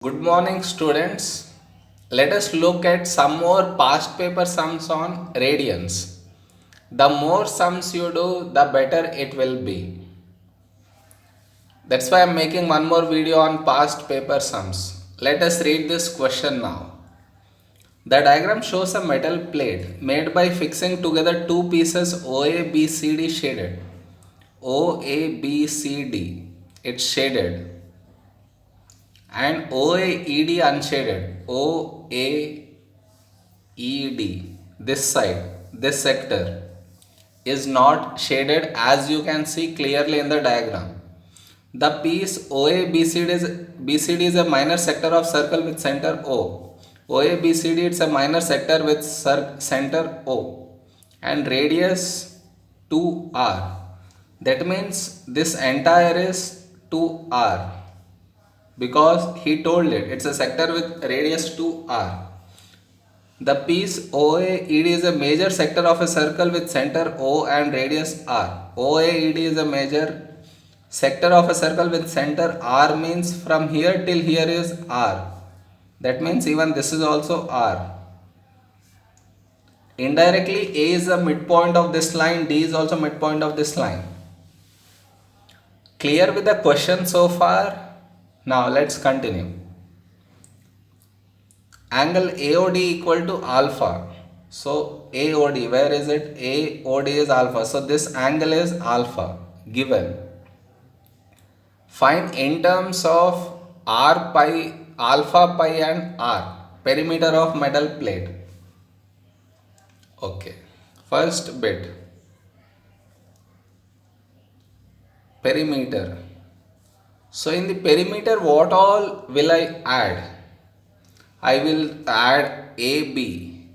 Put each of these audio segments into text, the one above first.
Good morning, students. Let us look at some more past paper sums on radians. The more sums you do, the better it will be. That's why I'm making one more video on past paper sums. Let us read this question now. The diagram shows a metal plate made by fixing together two pieces OABCD shaded. OABCD. It's shaded. And OAED unshaded. OAED. This side, this sector is not shaded as you can see clearly in the diagram. The piece OABCD is a minor sector of circle with center O. OABCD it's a minor sector with center O and radius 2r. That means this entire is 2r because he told it's a sector with radius 2r. The piece OAED is a major sector of a circle with center O and radius r. OAED is a major sector of a circle with center r means from here till here is r. That means even this is also r. Indirectly A is the midpoint of this line, D is also midpoint of this line. Clear with the question so far? Now let's continue. Angle AOD equal to alpha. So AOD, where is it? AOD is alpha. So this angle is alpha given. Find in terms of R pi, alpha pi and R, perimeter of metal plate. Okay. First bit. Perimeter. So in the perimeter, what all will I add? I will add AB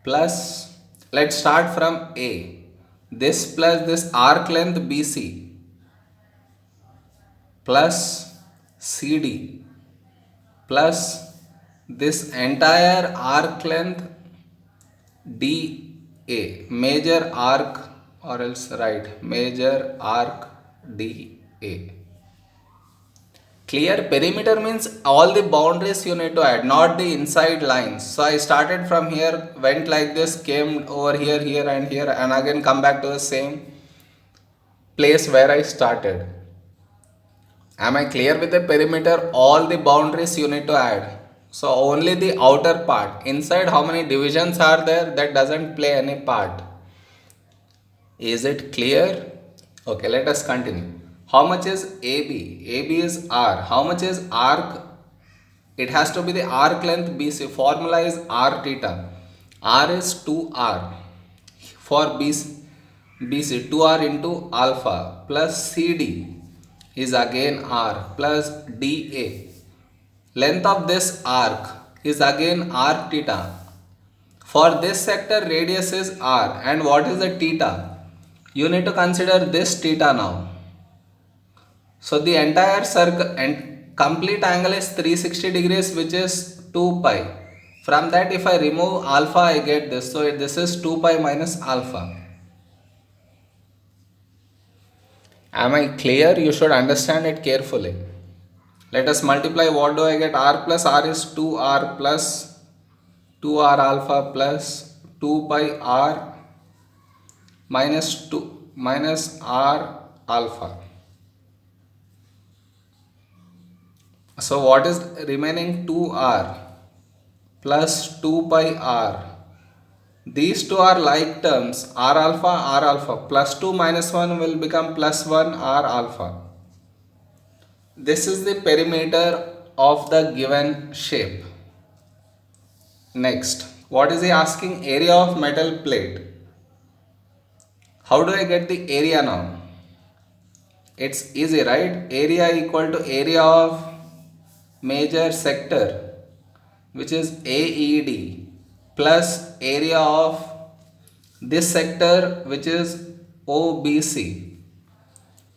plus, let's start from A. This plus this arc length BC plus CD plus this entire arc length DA, major arc or else right, major arc DA. Clear? Perimeter means all the boundaries you need to add, not the inside lines. So I started from here, went like this, came over here, here and here, and again come back to the same place where I started. Am I clear with the perimeter? All the boundaries you need to add. So only the outer part. Inside how many divisions are there? That doesn't play any part. Is it clear? Okay, let us continue. How much is AB? AB is R. How much is arc? It has to be the arc length BC. Formula is R theta. R is 2R. For BC 2R into alpha plus CD is again R plus DA. Length of this arc is again R theta. For this sector radius is R and what is the theta? You need to consider this theta now. So the entire circle and complete angle is 360 degrees which is 2 pi. From that if I remove alpha I get this. So this is 2 pi minus alpha. Am I clear? You should understand it carefully. Let us multiply. What do I get? R plus R is 2R plus 2R alpha plus 2 pi R minus 2 minus R alpha. So what is remaining? 2R plus 2 pi R. These two are like terms, R alpha, plus 2 minus 1 will become plus 1 R alpha. This is the perimeter of the given shape. Next, what is he asking? Area of metal plate. How do I get the area now? It's easy, right? Area equal to area of major sector, which is AED, plus area of this sector, which is OBC.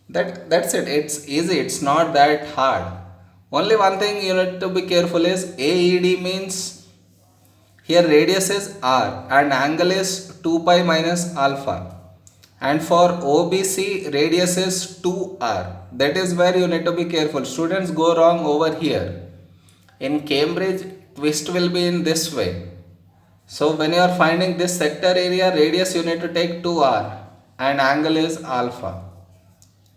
That's it. It's easy. It's not that hard. Only one thing you need to be careful is AED means here radius is R and angle is 2 pi minus alpha. And for OBC radius is 2R. That is where you need to be careful. Students go wrong over here. In Cambridge, twist will be in this way. So when you are finding this sector area, radius you need to take 2r and angle is alpha.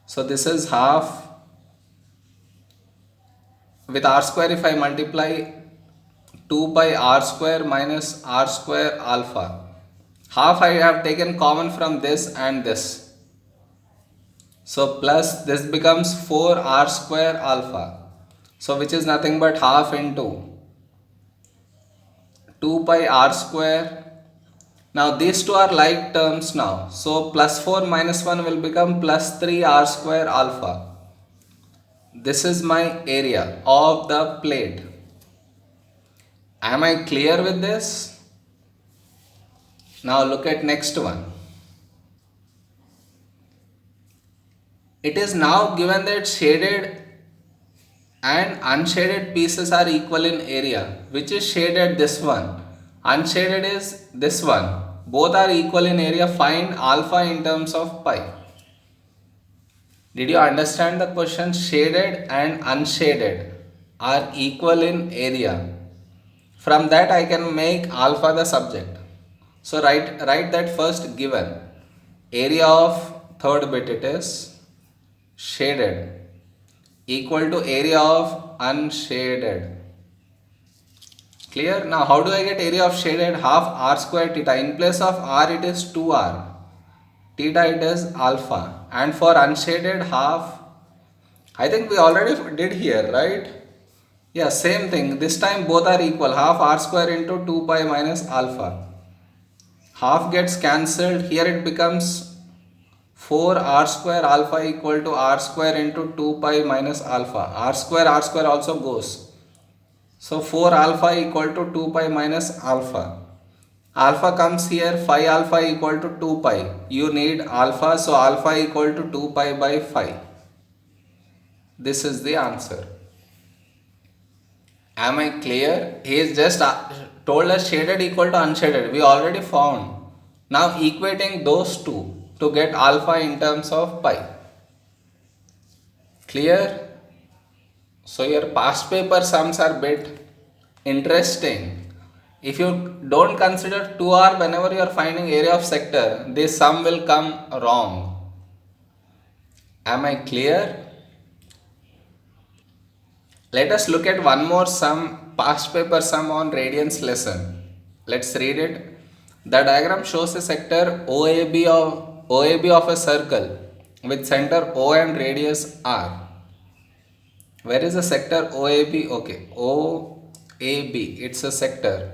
So this is half with r square. If I multiply 2 pi r square minus r square alpha, half I have taken common from this and this. So plus this becomes 4 r square alpha. So which is nothing but half into 2 pi r square. Now these two are like terms now. So plus 4 minus 1 will become plus 3 r square alpha. This is my area of the plate. Am I clear with this? Now look at next one. It is now given that shaded and unshaded pieces are equal in area. Which is shaded? This one. Unshaded is this one. Both are equal in area. Find alpha in terms of pi. Did you understand the question? Shaded and unshaded are equal in area. From that I can make alpha the subject. So write that first given. Area of third bit, it is shaded, equal to area of unshaded. Clear? Now how do I get area of shaded? Half r square theta. In place of r it is 2r. Theta it is alpha. And for unshaded half, I think we already did here, right? Yeah, same thing. This time both are equal. Half r square into 2 pi minus alpha. Half gets cancelled. Here it becomes 4 r square alpha equal to r square into 2 pi minus alpha. R square also goes. So 4 alpha equal to 2 pi minus alpha. Alpha comes here, phi alpha equal to 2 pi. You need alpha, so alpha equal to 2 pi by phi. This is the answer. Am I clear? He is just told us shaded equal to unshaded. We already found. Now equating those two to get alpha in terms of pi. Clear? So your past paper sums are bit interesting. If you don't consider 2r whenever you are finding area of sector, this sum will come wrong. Am I clear? Let us look at one more sum, past paper sum on radiance lesson. Let's read it. The diagram shows a sector OAB of a circle with center O and radius R. Where is the sector OAB? Okay, OAB, it's a sector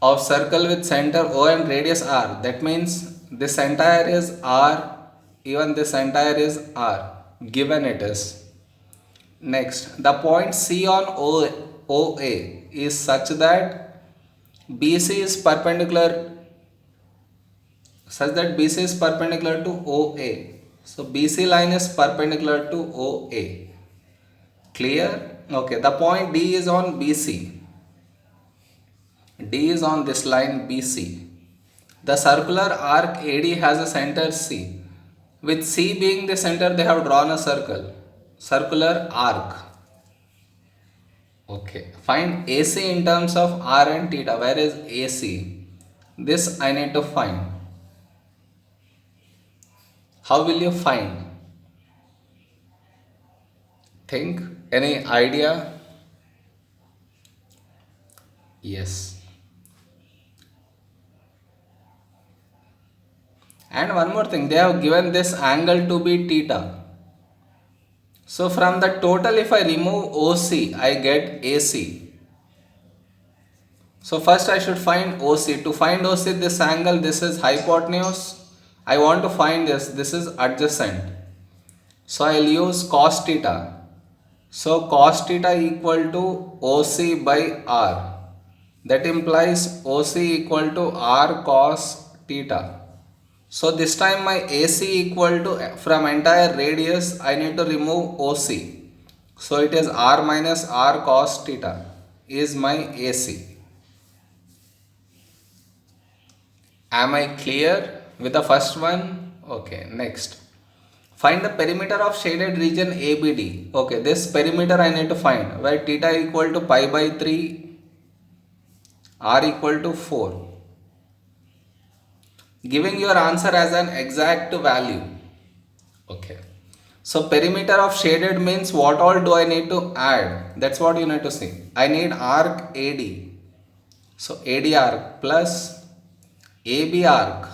of circle with center O and radius R. That means this entire is R, even this entire is R, given it is. Next, the point C on OA is such that BC is perpendicular to OA. So BC line is perpendicular to OA. Clear? Okay, the point D is on BC. D is on this line BC. The circular arc AD has a center C. With C being the center, they have drawn a circular arc. Okay, find AC in terms of R and theta. Where is AC? This I need to find. How will you find? Think, any idea? Yes. And one more thing, they have given this angle to be theta. So from the total, if I remove OC, I get AC. So first I should find OC. To find OC, this angle, this is hypotenuse. I want to find this is adjacent. So I will use cos theta. So cos theta equal to OC by R. That implies OC equal to R cos theta. So this time my AC equal to, from entire radius, I need to remove OC. So it is R minus R cos theta is my AC. Am I clear with the first one? Okay, next. Find the perimeter of shaded region ABD. Okay, this perimeter I need to find, where theta equal to pi by 3, r equal to 4. Giving your answer as an exact value. Okay. So perimeter of shaded means what all do I need to add? That's what you need to see. I need arc AD. So AD arc plus AB arc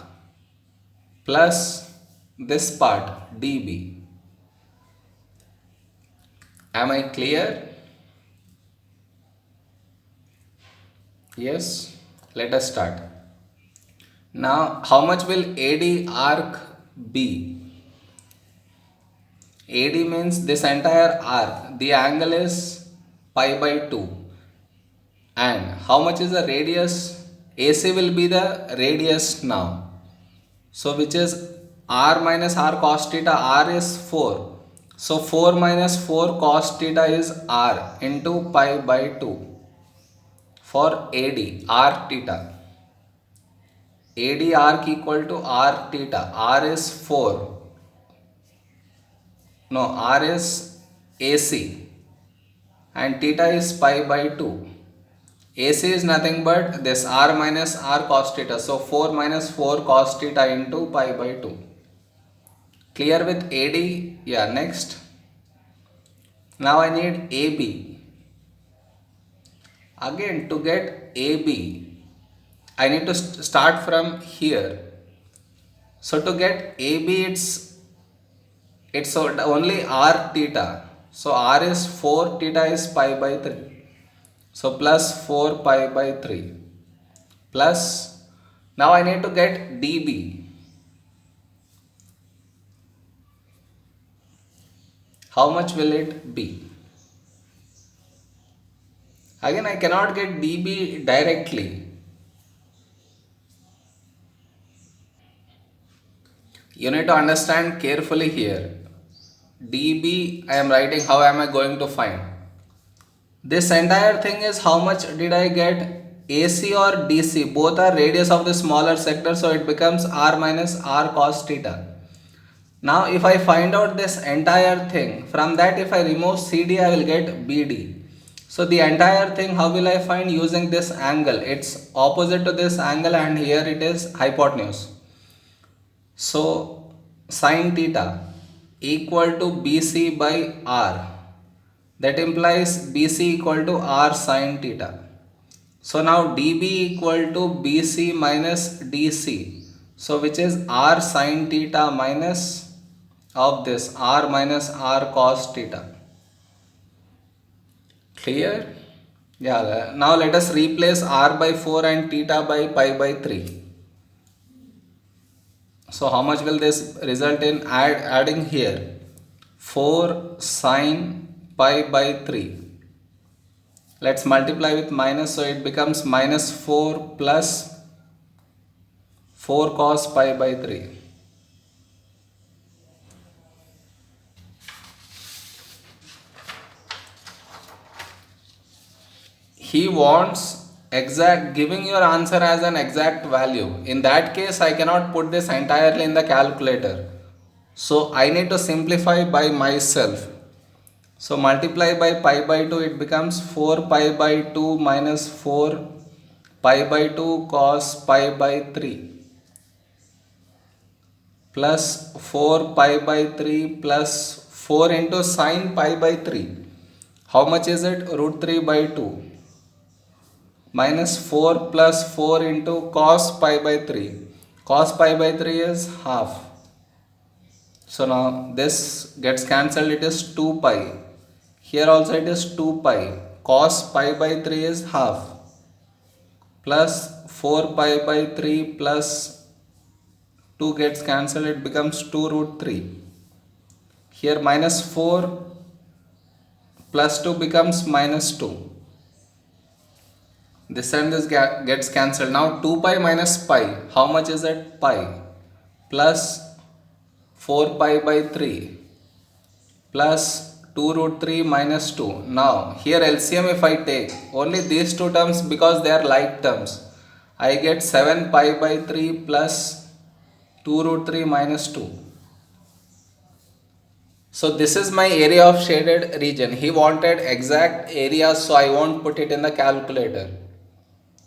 plus this part DB. Am I clear? Yes. Let us start. Now how much will AD arc be? AD means this entire arc, the angle is pi by 2. And how much is the radius? AC will be the radius now. So which is r minus r cos theta, r is 4. So 4 minus 4 cos theta is r into pi by 2 for AD, r theta. AD arc equal to r theta, r is 4. No, r is AC and theta is pi by 2. AC is nothing but this r minus r cos theta. So 4 minus 4 cos theta into pi by 2. Clear with AD? Yeah, next. Now I need AB. Again, to get AB, I need to start from here. So to get AB, it's only r theta. So r is 4, theta is pi by 3. So plus 4 pi by 3 plus, now I need to get dB. How much will it be? Again, I cannot get dB directly. You need to understand carefully here. dB I am writing, how am I going to find? This entire thing is how much did I get? AC or DC, both are radius of the smaller sector, so it becomes r minus r cos theta. Now if I find out this entire thing, from that if I remove CD I will get BD. So the entire thing how will I find? Using this angle, it's opposite to this angle and here it is hypotenuse. So sin theta equal to BC by R. That implies BC equal to R sin theta. So now dB equal to BC minus DC. So which is R sin theta minus of this R minus R cos theta. Clear? Yeah. Now let us replace R by 4 and theta by pi by 3. So how much will this result in? Adding here 4 sine pi by 3. Let's multiply with minus, so it becomes minus 4 plus 4 cos pi by 3. He wants giving your answer as an exact value. In that case, I cannot put this entirely in the calculator. So I need to simplify by myself. So multiply by pi by 2, it becomes 4 pi by 2 minus 4 pi by 2 cos pi by 3 plus 4 pi by 3 plus 4 into sin pi by 3. How much is it? Root 3 by 2 minus 4 plus 4 into cos pi by 3. Cos pi by 3 is half. So now this gets cancelled, it is 2 pi. Here also it is 2 pi. Cos pi by 3 is half. Plus 4 pi by 3 plus 2 gets cancelled, it becomes 2 root 3. Here minus 4 plus 2 becomes minus 2. This and this gets cancelled. Now 2 pi minus pi, how much is it? Pi plus 4 pi by 3 plus 2 root 3 minus 2. Now here LCM if I take only these two terms because they are like terms, I get 7 pi by 3 plus 2 root 3 minus 2. So this is my area of shaded region. He wanted exact area, so I won't put it in the calculator.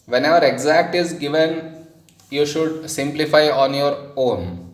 Whenever exact is given, you should simplify on your own.